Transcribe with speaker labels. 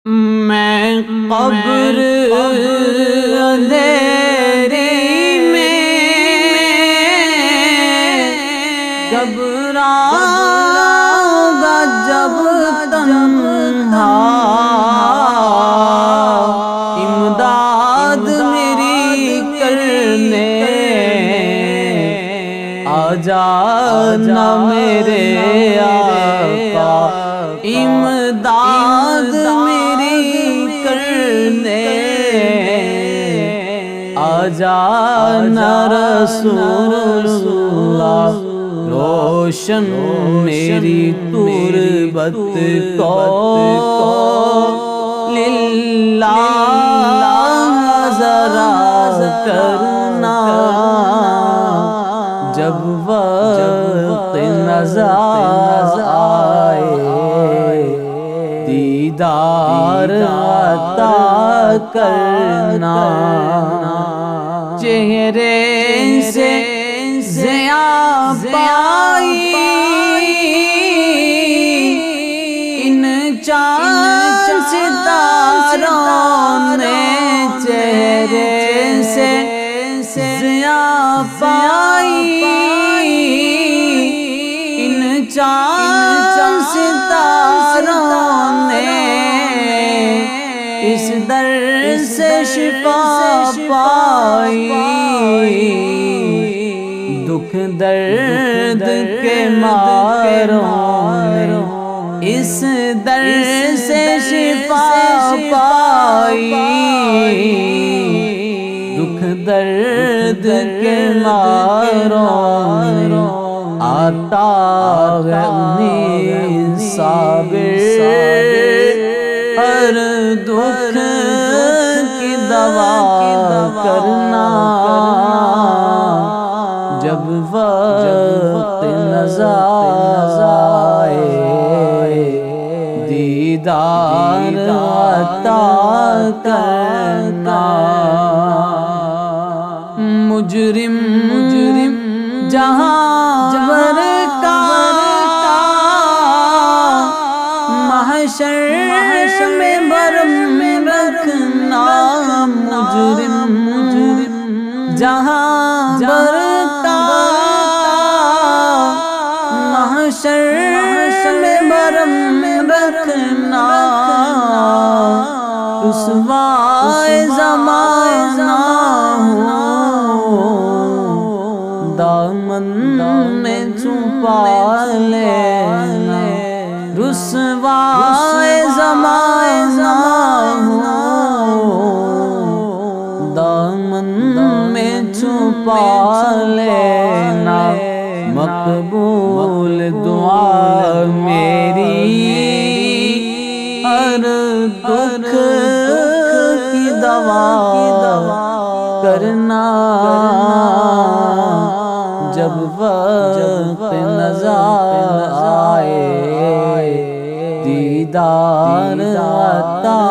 Speaker 1: میں قبر اندھیری میں گھبراؤں گا جب تنہا، امداد میری کرنے آ جانا میرے آقا، امداد میری کرنے آ جانا رسول اللہ، روشن میری تربت کو للہ ذرا کرنا، جب وقت نظر آئے دیدار عطا کرنا، چہرے سے ضیاء پائی ان چاند ستاروں نے، چہرے سے ضیاء پائی ان چاند ستاروں نے، اس در سے شفا پائی، دکھ درد کے ماروں نے اس در سے شفا پائی، دکھ درد کے ماروں نے آتا ہے انہیں صابر، ہر دکھ کی دوا کرنا، جب وقت نظر آئے دیدار عطا کرنا، مجرم جہاں بھر کا محشر میں برم رکھنا، مجرم جہاں بھر کا محشر میں برم رکھنا، رسوائے زمانہ دامن میں چھپا لینا، رسوائے زمانہ دامن میں چھپا لینا، مقبول دعا میری ہر دکھ کی دوا کرنا، جب وقت نظر آئے دیدار عطا